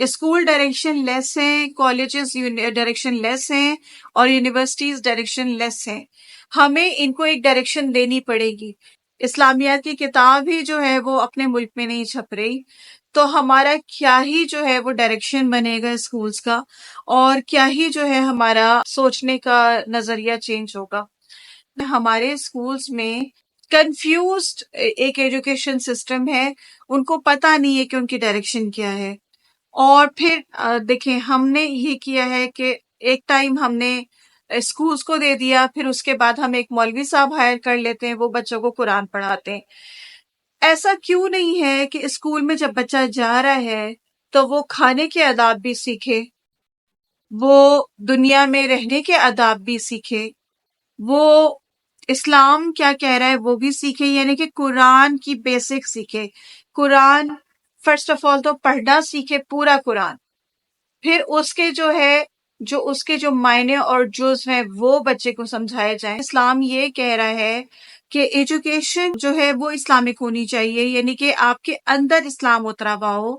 School direction لیس ہیں، colleges direction لیس ہیں، اور یونیورسٹیز ڈائریکشن لیس ہیں. ہمیں ان کو ایک ڈائریکشن دینی پڑے گی. اسلامیات کی کتاب ہی جو ہے وہ اپنے ملک میں نہیں چھپ رہی، تو ہمارا کیا ہی جو ہے وہ ڈائریکشن بنے گا اسکولز کا، اور کیا ہی جو ہے ہمارا سوچنے کا نظریہ چینج ہوگا. ہمارے اسکولز میں کنفیوزڈ ایک ایجوکیشن سسٹم ہے، ان کو پتہ نہیں ہے کہ ان کی ڈائریکشن کیا ہے. اور پھر دیکھیں ہم نے یہ کیا ہے کہ ایک ٹائم ہم نے اسکولز کو دے دیا، پھر اس کے بعد ہم ایک مولوی صاحب ہائر کر لیتے ہیں، وہ بچوں کو قرآن پڑھاتے ہیں. ایسا کیوں نہیں ہے کہ اسکول میں جب بچہ جا رہا ہے تو وہ کھانے کے آداب بھی سیکھے، وہ دنیا میں رہنے کے آداب بھی سیکھے، وہ اسلام کیا کہہ رہا ہے وہ بھی سیکھے، یعنی کہ قرآن کی بیسک سیکھے. قرآن فرسٹ آف آل تو پڑھنا سیکھے، پورا قرآن. پھر اس کے اس کے جو معنی اور جز ہیں وہ بچے کو سمجھائے جائیں. اسلام یہ کہہ رہا ہے کہ ایجوکیشن جو ہے وہ اسلامک ہونی چاہیے، یعنی کہ آپ کے اندر اسلام اترا ہوا ہو،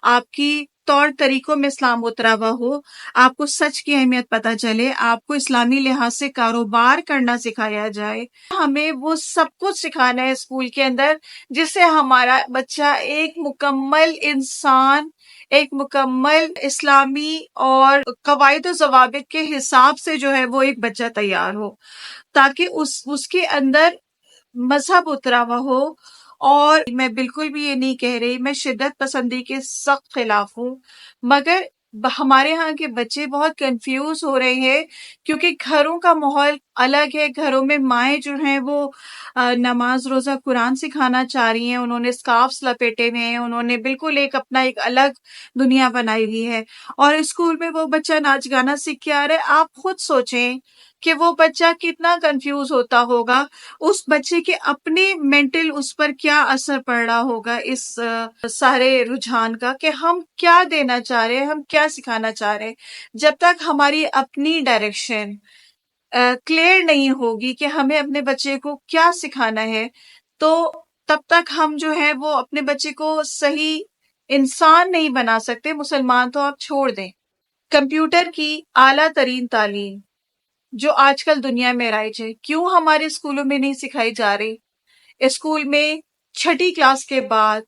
آپ کی طور طریقوں میں اسلام اترا ہوا ہو، آپ کو سچ کی اہمیت پتہ چلے، آپ کو اسلامی لحاظ سے کاروبار کرنا سکھایا جائے. ہمیں وہ سب کچھ سکھانا ہے اسکول کے اندر، جس سے ہمارا بچہ ایک مکمل انسان، ایک مکمل اسلامی اور قواعد و ضوابط کے حساب سے جو ہے وہ ایک بچہ تیار ہو، تاکہ اس کے اندر مذہب اترا ہوا ہو. اور میں بالکل بھی یہ نہیں کہہ رہی، میں شدت پسندی کے سخت خلاف ہوں، مگر ہمارے ہاں کے بچے بہت کنفیوز ہو رہے ہیں، کیونکہ گھروں کا ماحول الگ ہے. گھروں میں مائیں جو ہیں وہ نماز روزہ قرآن سکھانا چاہ رہی ہیں، انہوں نے اسکارفس لپیٹے ہوئے ہیں، انہوں نے بالکل اپنا ایک الگ دنیا بنائی ہوئی ہے. اور اسکول میں وہ بچہ ناچ گانا سیکھ کے آ رہا ہے. آپ خود سوچیں کہ وہ بچہ کتنا کنفیوز ہوتا ہوگا، اس بچے کے اپنے مینٹل اس پر کیا اثر پڑ رہا ہوگا اس سارے رجحان کا، کہ ہم کیا دینا چاہ رہے ہیں، ہم کیا سکھانا چاہ رہے ہیں. جب تک ہماری اپنی ڈائریکشن کلیئر نہیں ہوگی کہ ہمیں اپنے بچے کو کیا سکھانا ہے، تو تب تک ہم جو ہے وہ اپنے بچے کو صحیح انسان نہیں بنا سکتے. مسلمان تو آپ چھوڑ دیں، کمپیوٹر کی اعلیٰ ترین تعلیم جو آج کل دنیا میں رائج ہے، کیوں ہمارے اسکولوں میں نہیں سکھائی جا رہی؟ اسکول میں 6ٹھی کلاس کے بعد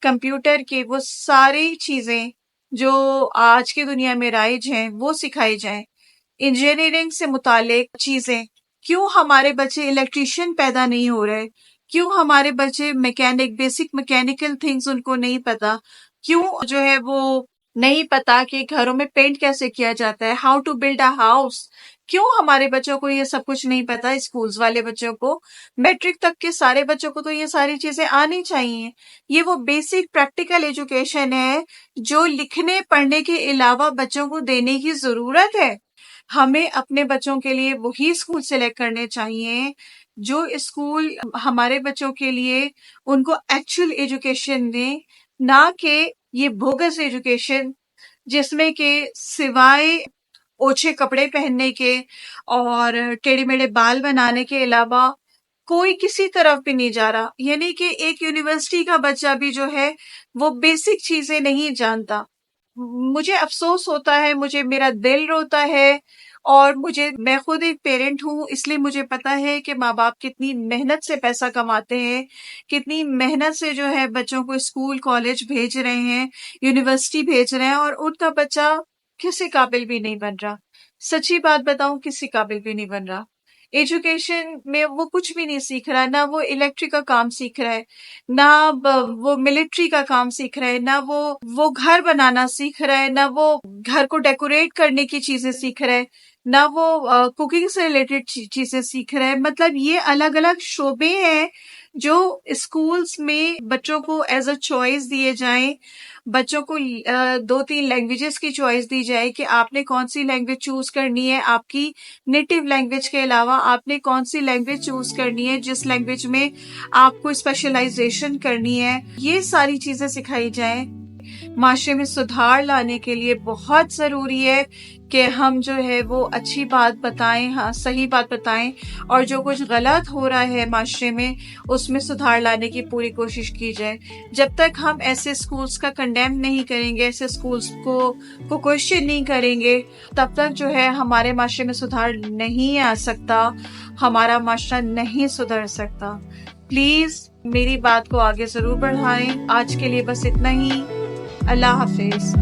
کمپیوٹر کی وہ ساری چیزیں جو آج کی دنیا میں رائج ہیں وہ سکھائی جائیں. انجینئرنگ سے متعلق چیزیں، کیوں ہمارے بچے الیکٹریشین پیدا نہیں ہو رہے؟ کیوں ہمارے بچے mechanic, basic mechanical things in کو نہیں پتا؟ کیوں جو ہے وہ نہیں پتا کہ گھروں میں پینٹ کیسے کیا جاتا ہے، how to build a house? کیوں ہمارے بچوں کو یہ سب کچھ نہیں پتا؟ اسکولز والے بچوں کو، میٹرک تک کے سارے بچوں کو تو یہ ساری چیزیں آنی چاہیے. یہ وہ بیسک پریکٹیکل ایجوکیشن ہے جو لکھنے پڑھنے کے علاوہ بچوں کو دینے کی ضرورت ہے. ہمیں اپنے بچوں کے لیے وہی اسکول سلیکٹ کرنے چاہیے جو اسکول ہمارے بچوں کے لیے ان کو ایکچوئل ایجوکیشن دیں، نہ کہ یہ بوگس ایجوکیشن جس میں کہ سوائے اوچھے کپڑے پہننے کے اور ٹیڑھے میڑھے بال بنانے کے علاوہ کوئی کسی طرف بھی نہیں جا رہا. یعنی کہ ایک یونیورسٹی کا بچہ بھی جو ہے وہ بیسک چیزیں نہیں جانتا. مجھے افسوس ہوتا ہے، مجھے میرا دل روتا ہے، اور میں خود ایک پیرنٹ ہوں، اس لیے مجھے پتا ہے کہ ماں باپ کتنی محنت سے پیسہ کماتے ہیں، کتنی محنت سے جو ہے بچوں کو اسکول کالج بھیج رہے ہیں، یونیورسٹی بھیج رہے ہیں، اور ان کا بچہ کسی قابل بھی نہیں بن رہا. سچی بات بتاؤں، کسی قابل بھی نہیں بن رہا. ایجوکیشن میں وہ کچھ بھی نہیں سیکھ رہا، نہ وہ الیکٹرک کا کام سیکھ رہا ہے، نہ وہ ملٹری کا کام سیکھ رہا ہے، نہ وہ گھر بنانا سیکھ رہا ہے، نہ وہ گھر کو ڈیکوریٹ کرنے کی چیزیں سیکھ رہا ہے، نہ وہ کوکنگ سے ریلیٹڈ چیزیں سیکھ رہا ہے. مطلب یہ الگ الگ شعبے ہیں جو اسکولز میں بچوں کو ایز اے چوائس دیے جائیں. بچوں کو 2-3 لینگویجز کی چوائس دی جائے کہ آپ نے کون سی لینگویج چوز کرنی ہے، آپ کی نیٹو لینگویج کے علاوہ آپ نے کون سی لینگویج چوز کرنی ہے جس لینگویج میں آپ کو اسپیشلائزیشن کرنی ہے. یہ ساری چیزیں سکھائی جائیں. معاشرے میں سدھار لانے کے لیے بہت ضروری ہے کہ ہم جو ہے وہ اچھی بات بتائیں، ہاں صحیح بات بتائیں، اور جو کچھ غلط ہو رہا ہے معاشرے میں اس میں سدھار لانے کی پوری کوشش کی جائے۔ جب تک ہم ایسے اسکولس کا کنڈیم نہیں کریں گے، ایسے اسکولس کو کوشچن نہیں کریں گے، تب تک جو ہے ہمارے معاشرے میں سدھار نہیں آ سکتا، ہمارا معاشرہ نہیں سدھر سکتا۔ پلیز میری بات کو آگے ضرور بڑھائیں۔ آج کے لیے بس اتنا ہی۔ اللہ حافظ۔